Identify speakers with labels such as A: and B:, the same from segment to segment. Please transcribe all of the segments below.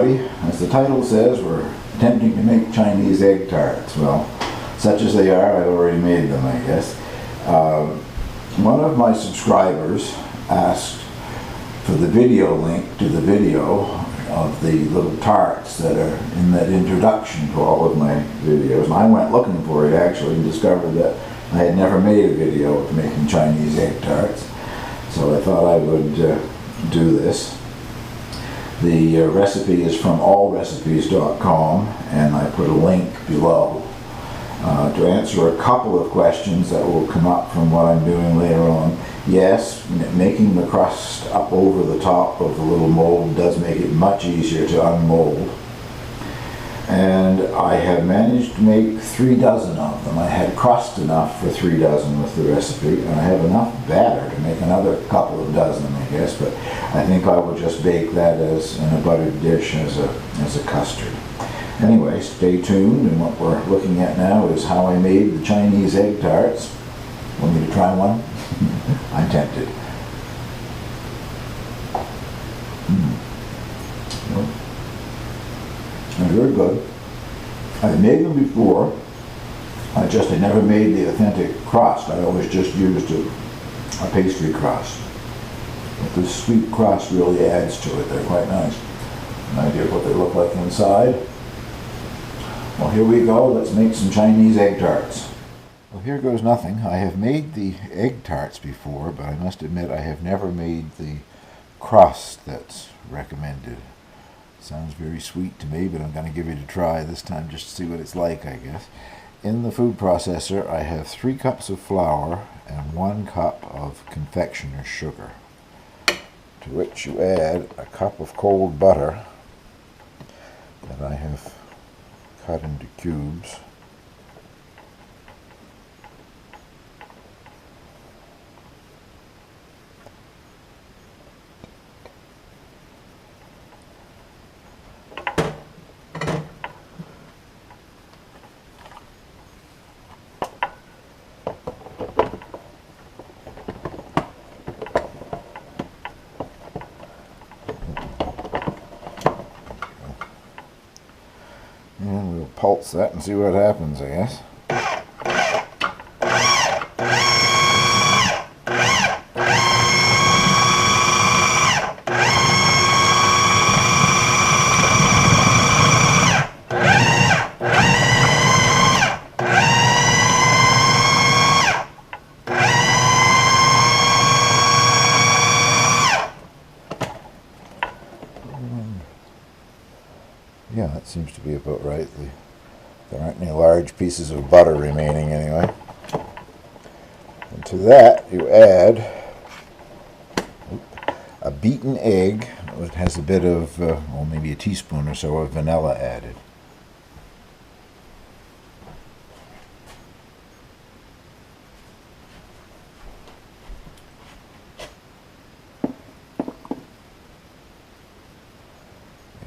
A: everybody. As the title says, we're attempting to make Chinese egg tarts. Well, such as they are, I've already made them, I guess. One of my subscribers asked for the video link to the video of the little tarts that are in that introduction to all of my videos. And I went looking for it actually and discovered that I had never made a video of making Chinese egg tarts. So I thought I would do this. The recipe is from allrecipes.com, and I put a link below to answer a couple of questions that will come up from what I'm doing later on. Yes, making the crust up over the top of the little mold does make it much easier to unmold. And I have managed to make 3 dozen of them. I had crust enough for 3 dozen with the recipe, and I have enough batter to make another couple of dozen, I guess, but I think I will just bake that as in a buttered dish as a custard. Anyway, stay tuned, and what we're looking at now is how I made the Chinese egg tarts. Want me to try one? I'm tempted. They're very good. I've made them before. I never made the authentic crust. I always just used a pastry crust. But this sweet crust really adds to it. They're quite nice. An idea of what they look like inside. Well, here we go. Let's make some Chinese egg tarts. Well, here goes nothing. I have made the egg tarts before, but I must admit I have never made the crust that's recommended. Sounds very sweet to me, but I'm going to give it a try this time just to see what it's like, I guess. In the food processor, I have 3 cups of flour and 1 cup of confectioner's sugar, to which you add a cup of cold butter that I have cut into cubes. And we'll pulse that and see what happens, I guess. Yeah, that seems to be about right. There aren't any large pieces of butter remaining anyway. And to that you add a beaten egg. It has a bit of, well, maybe a teaspoon or so of vanilla added.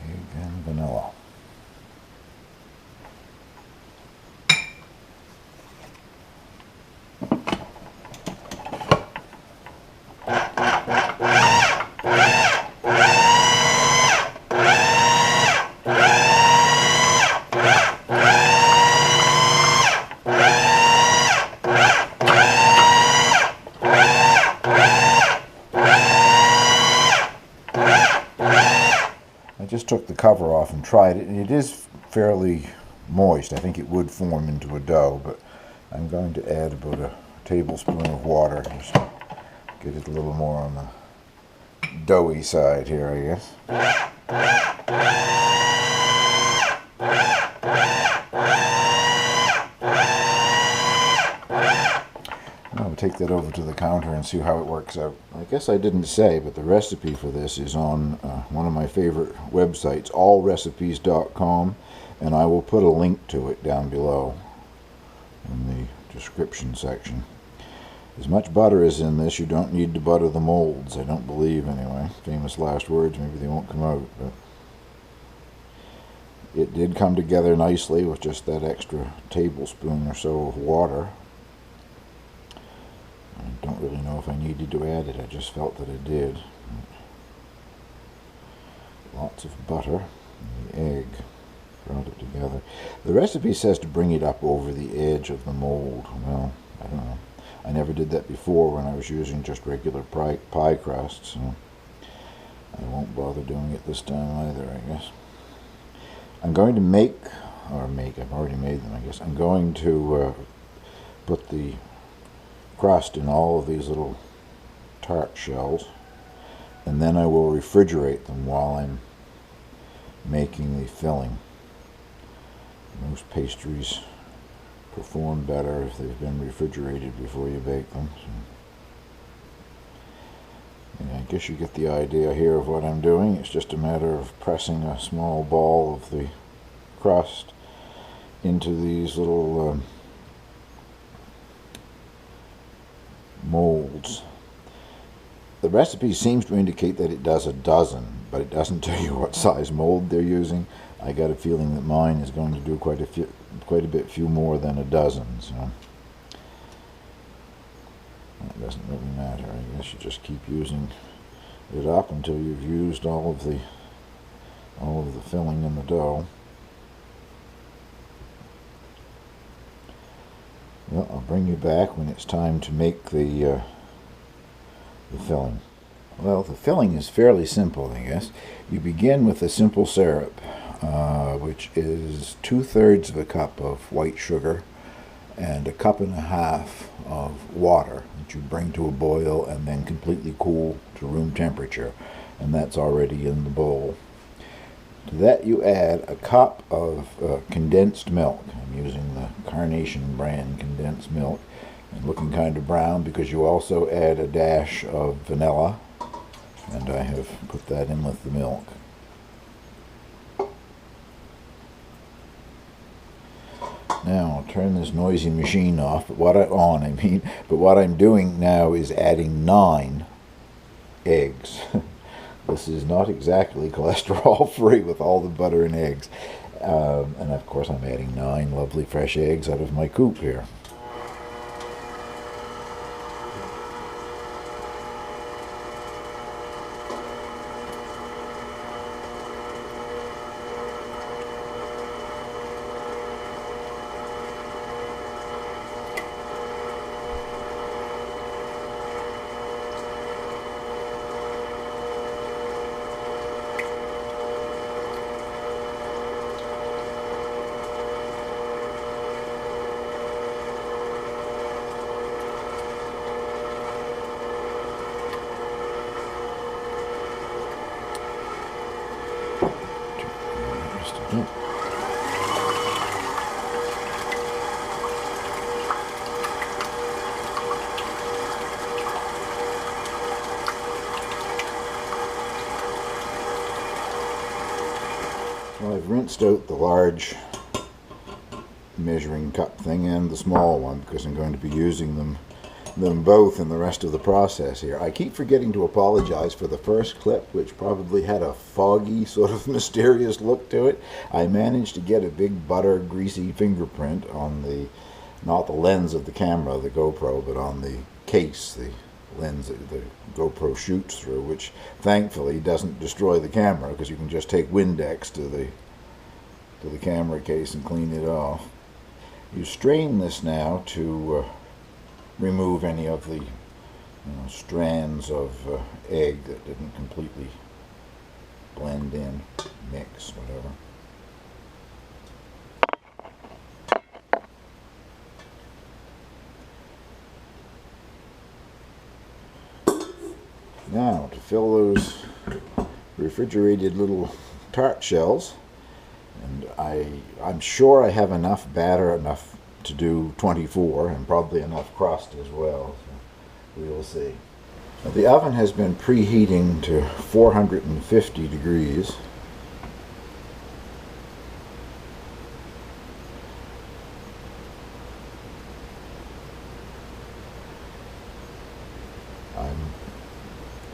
A: Egg and vanilla. I just took the cover off and tried it, and it is fairly moist. I think it would form into a dough, but I'm going to add about a tablespoon of water just to get it a little more on the doughy side here, I guess. Now we'll take that over to the counter and see how it works out. I guess I didn't say, but the recipe for this is on one of my favorite websites, allrecipes.com, and I will put a link to it down below in the description section. As much butter as in this, you don't need to butter the molds, I don't believe anyway. Famous last words, maybe they won't come out, but it did come together nicely with just that extra tablespoon or so of water. I don't really know if I needed to add it, I just felt that it did. Lots of butter. the egg, brought it together. The recipe says to bring it up over the edge of the mold. Well, I don't know. I never did that before when I was using just regular pie crust, so I won't bother doing it this time either, I guess. I'm going to I've already made them, I guess. I'm going to put the crust in all of these little tart shells, and then I will refrigerate them while I'm making the filling. Most pastries perform better if they've been refrigerated before you bake them. So, yeah, I guess you get the idea here of what I'm doing. It's just a matter of pressing a small ball of the crust into these little molds. The recipe seems to indicate that it does a dozen, but it doesn't tell you what size mold they're using. I got a feeling that mine is going to do quite a few more than a dozen, so that doesn't really matter. I guess you just keep using it up until you've used all of the filling in the dough. Well, I'll bring you back when it's time to make the filling. Well, the filling is fairly simple, I guess. You begin with a simple syrup, which is 2/3 of a cup of white sugar and 1.5 cups of water that you bring to a boil and then completely cool to room temperature, and that's already in the bowl. To that you add a cup of condensed milk. I'm using the Carnation brand condensed milk, and looking kind of brown because you also add a dash of vanilla, and I have put that in with the milk. Now I'll turn this noisy machine off, but what I'm doing now is adding 9 eggs. This is not exactly cholesterol free with all the butter and eggs. And of course I'm adding 9 lovely fresh eggs out of my coop here. Well, I've rinsed out the large measuring cup thing and the small one because I'm going to be using them both in the rest of the process here. I keep forgetting to apologize for the first clip, which probably had a foggy, sort of mysterious look to it. I managed to get a big butter greasy fingerprint on the, not the lens of the camera, the GoPro, but on the case, the lens that the GoPro shoots through, which thankfully doesn't destroy the camera because you can just take Windex to the camera case and clean it off. You strain this now to remove any of the strands of egg that didn't completely blend in, mix, whatever. Now, to fill those refrigerated little tart shells, and I'm sure I have enough batter, enough to do 24, and probably enough crust as well, so we will see. Now, the oven has been preheating to 450 degrees.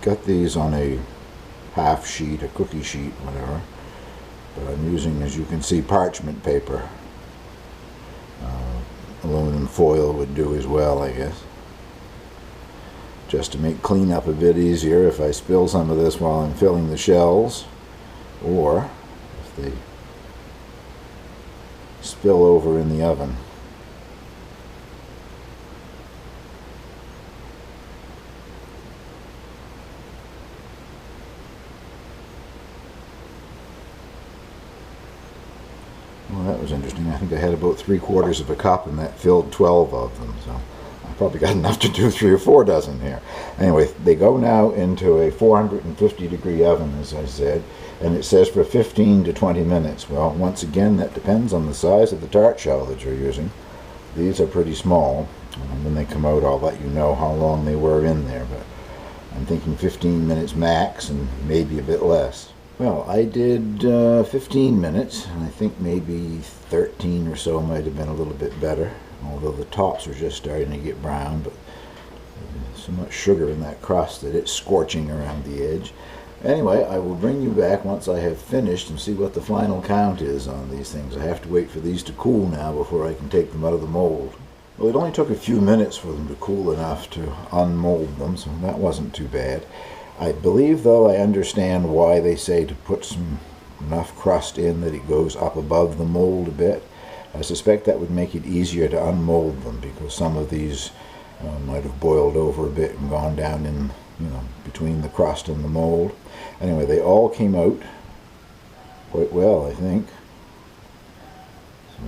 A: Got these on a half sheet, a cookie sheet, whatever, but I'm using, as you can see, parchment paper. Aluminum foil would do as well, I guess, just to make cleanup a bit easier if I spill some of this while I'm filling the shells, or if if they spill over in the oven. Well, that was interesting. I think I had about 3/4 of a cup and that filled 12 of them, so I probably got enough to do 3 or 4 dozen here. Anyway, they go now into a 450-degree oven, as I said, and it says for 15 to 20 minutes. Well, once again, that depends on the size of the tart shell that you're using. These are pretty small, and when they come out, I'll let you know how long they were in there, but I'm thinking 15 minutes max and maybe a bit less. Well, I did 15 minutes, and I think maybe 13 or so might have been a little bit better, although the tops are just starting to get brown, but there's so much sugar in that crust that it's scorching around the edge. Anyway, I will bring you back once I have finished and see what the final count is on these things. I have to wait for these to cool now before I can take them out of the mold. Well, it only took a few minutes for them to cool enough to unmold them, so that wasn't too bad. I believe, though, I understand why they say to put enough crust in that it goes up above the mold a bit. I suspect that would make it easier to unmold them, because some of these might have boiled over a bit and gone down in, between the crust and the mold. Anyway, they all came out quite well, I think. So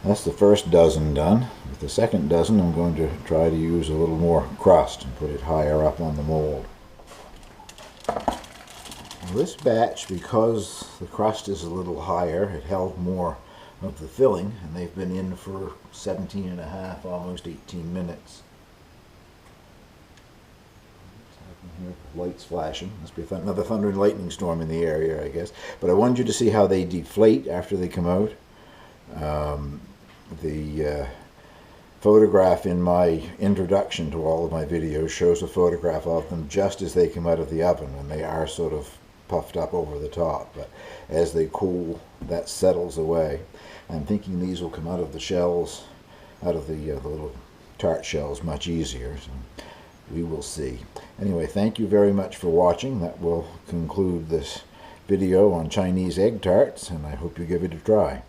A: that's the first dozen done. With the second dozen, I'm going to try to use a little more crust and put it higher up on the mold. This batch, because the crust is a little higher, it held more of the filling, and they've been in for 17 and a half, almost 18 minutes. Here, lights flashing. Must be another thunder and lightning storm in the area, I guess. But I wanted you to see how they deflate after they come out. The photograph in my introduction to all of my videos shows a photograph of them just as they come out of the oven, and they are sort of puffed up over the top, but as they cool, that settles away. I'm thinking these will come out of the shells, out of the little tart shells, much easier. So we will see. Anyway, thank you very much for watching. That will conclude this video on Chinese egg tarts, and I hope you give it a try.